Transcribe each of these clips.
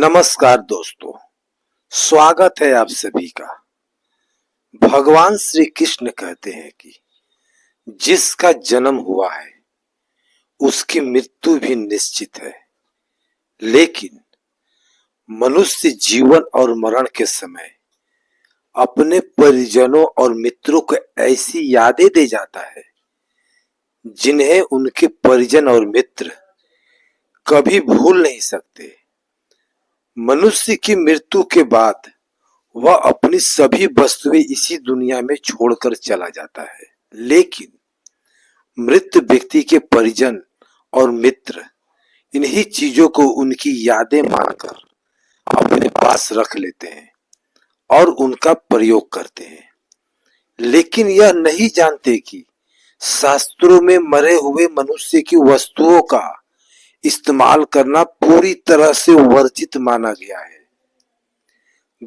नमस्कार दोस्तों, स्वागत है आप सभी का। भगवान श्री कृष्ण कहते हैं कि जिसका जन्म हुआ है उसकी मृत्यु भी निश्चित है, लेकिन मनुष्य जीवन और मरण के समय अपने परिजनों और मित्रों को ऐसी यादें दे जाता है जिन्हें उनके परिजन और मित्र कभी भूल नहीं सकते। मनुष्य की मृत्यु के बाद वह अपनी सभी वस्तुएं इसी दुनिया में छोड़कर चला जाता है, लेकिन मृत व्यक्ति के परिजन और मित्र इन्हीं चीजों को उनकी यादें मानकर अपने पास रख लेते हैं और उनका प्रयोग करते हैं, लेकिन यह नहीं जानते कि शास्त्रों में मरे हुए मनुष्य की वस्तुओं का इस्तेमाल करना पूरी तरह से वर्जित माना गया है।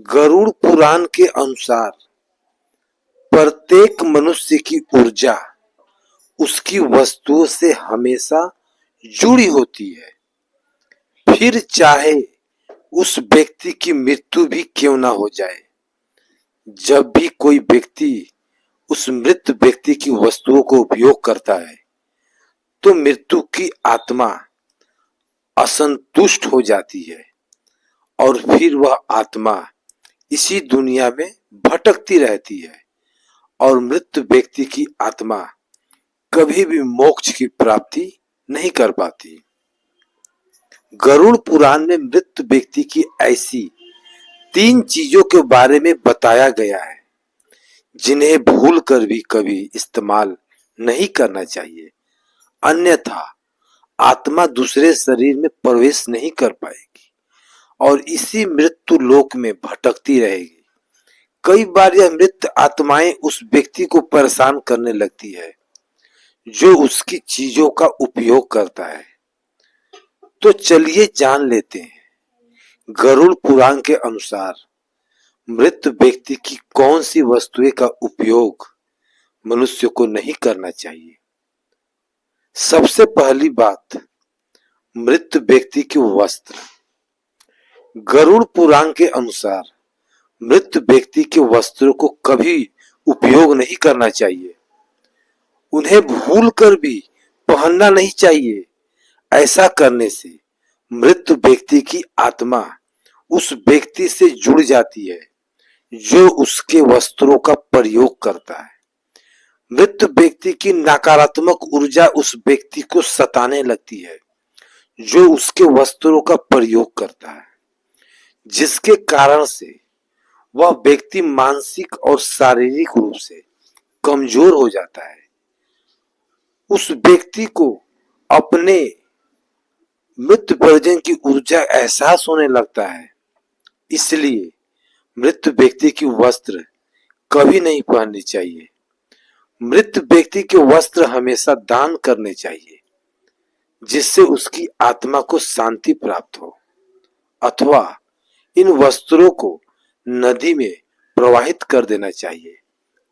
गरुड़ पुराण के अनुसार प्रत्येक मनुष्य की ऊर्जा उसकी वस्तुओं से हमेशा जुड़ी होती है, फिर चाहे उस व्यक्ति की मृत्यु भी क्यों ना हो जाए। जब भी कोई व्यक्ति उस मृत व्यक्ति की वस्तुओं को उपयोग करता है तो मृत्यु की आत्मा असंतुष्ट हो जाती है और फिर वह आत्मा इसी दुनिया में भटकती रहती है और मृत व्यक्ति की आत्मा कभी भी मोक्ष की प्राप्ति नहीं कर पाती। गरुड़ पुराण में मृत व्यक्ति की ऐसी 3 चीजों के बारे में बताया गया है जिन्हें भूलकर भी कभी इस्तेमाल नहीं करना चाहिए, अन्यथा आत्मा दूसरे शरीर में प्रवेश नहीं कर पाएगी और इसी मृत्यु लोक में भटकती रहेगी। कई बार यह मृत आत्माएं उस व्यक्ति को परेशान करने लगती है जो उसकी चीजों का उपयोग करता है। तो चलिए जान लेते हैं गरुड़ पुराण के अनुसार मृत व्यक्ति की कौन सी वस्तुएं का उपयोग मनुष्य को नहीं करना चाहिए। सबसे पहली बात, मृत व्यक्ति के वस्त्र। गरुड़ पुराण के अनुसार मृत व्यक्ति के वस्त्रों को कभी उपयोग नहीं करना चाहिए, उन्हें भूलकर भी पहनना नहीं चाहिए। ऐसा करने से मृत व्यक्ति की आत्मा उस व्यक्ति से जुड़ जाती है जो उसके वस्त्रों का प्रयोग करता है। मृत व्यक्ति की नकारात्मक ऊर्जा उस व्यक्ति को सताने लगती है जो उसके वस्त्रों का प्रयोग करता है, जिसके कारण से वह व्यक्ति मानसिक और शारीरिक रूप से कमजोर हो जाता है। उस व्यक्ति को अपने मृत परिजन की ऊर्जा एहसास होने लगता है, इसलिए मृत व्यक्ति की वस्त्र कभी नहीं पहननी चाहिए। मृत व्यक्ति के वस्त्र हमेशा दान करने चाहिए जिससे उसकी आत्मा को शांति प्राप्त हो, अथवा इन वस्त्रों को नदी में प्रवाहित कर देना चाहिए,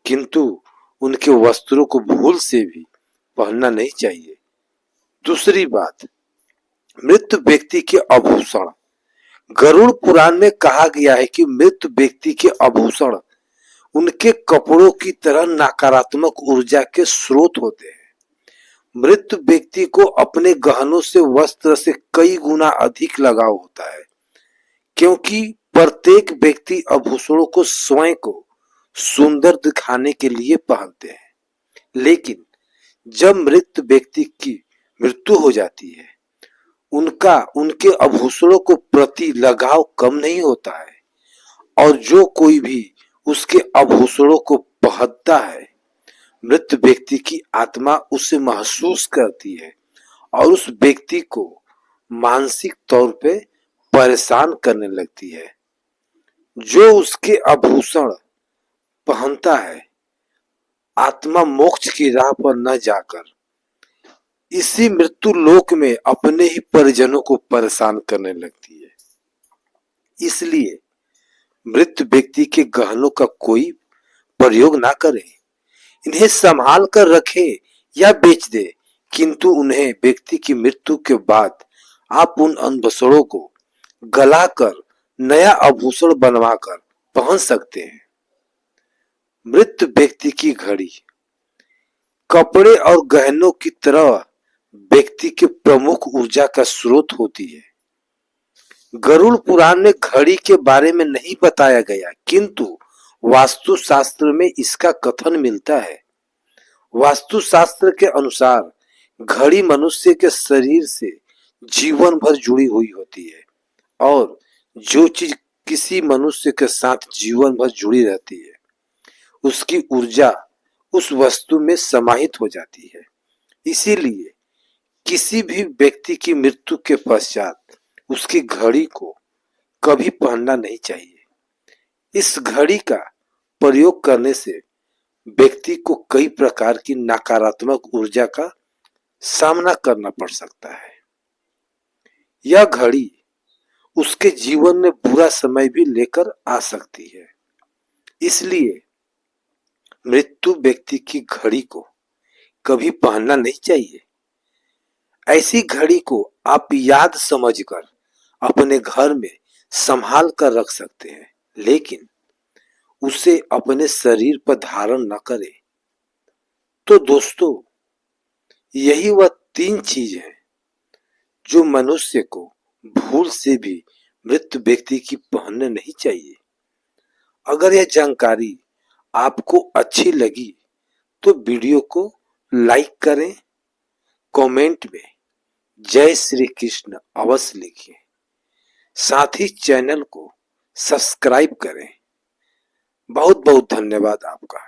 किंतु उनके वस्त्रों को भूल से भी पहनना नहीं चाहिए। दूसरी बात, मृत व्यक्ति के आभूषण। गरुड़ पुराण में कहा गया है कि मृत व्यक्ति के आभूषण उनके कपड़ों की तरह नकारात्मक ऊर्जा के स्रोत होते हैं। मृत व्यक्ति को अपने गहनों से वस्त्र से कई गुना अधिक लगाव होता है, क्योंकि प्रत्येक व्यक्ति आभूषणों को स्वयं को सुंदर दिखाने के लिए पहनते हैं, लेकिन जब मृत व्यक्ति की मृत्यु हो जाती है उनके आभूषणों को प्रति लगाव कम नहीं होता है और जो कोई भी उसके आभूषणों को पहनता है, मृत व्यक्ति की आत्मा उसे महसूस करती है और उस व्यक्ति को मानसिक तौर पे परेशान करने लगती है। जो उसके आभूषण पहनता है, आत्मा मोक्ष की राह पर न जाकर इसी मृत्यु लोक में अपने ही परिजनों को परेशान करने लगती है। इसलिए मृत व्यक्ति के गहनों का कोई प्रयोग ना करें, इन्हें संभाल कर रखे या बेच दे, किंतु उन्हें व्यक्ति की मृत्यु के बाद आप उन आभूषणों को गलाकर नया आभूषण बनवाकर पहन सकते हैं। मृत व्यक्ति की घड़ी कपड़े और गहनों की तरह व्यक्ति के प्रमुख ऊर्जा का स्रोत होती है। गरुड़ पुराण में घड़ी के बारे में नहीं बताया गया, किंतु वास्तुशास्त्र में इसका कथन मिलता है। वास्तुशास्त्र के अनुसार घड़ी मनुष्य के शरीर से जीवन भर जुड़ी हुई होती है और जो चीज किसी मनुष्य के साथ जीवन भर जुड़ी रहती है उसकी ऊर्जा उस वस्तु में समाहित हो जाती है। इसीलिए किसी भी व्यक्ति की मृत्यु के पश्चात उसकी घड़ी को कभी पहनना नहीं चाहिए। इस घड़ी का प्रयोग करने से व्यक्ति को कई प्रकार की नकारात्मक ऊर्जा का सामना करना पड़ सकता है। यह घड़ी उसके जीवन में बुरा समय भी लेकर आ सकती है। इसलिए मृत्यु व्यक्ति की घड़ी को कभी पहनना नहीं चाहिए। ऐसी घड़ी को आप याद समझकर अपने घर में संभाल कर रख सकते हैं, लेकिन उसे अपने शरीर पर धारण न करें। तो दोस्तों, यही वह 3 चीज है जो मनुष्य को भूल से भी मृत व्यक्ति की पहनने नहीं चाहिए। अगर यह जानकारी आपको अच्छी लगी तो वीडियो को लाइक करें, कमेंट में जय श्री कृष्ण अवश्य लिखिए, साथ ही चैनल को सब्सक्राइब करें। बहुत बहुत धन्यवाद आपका।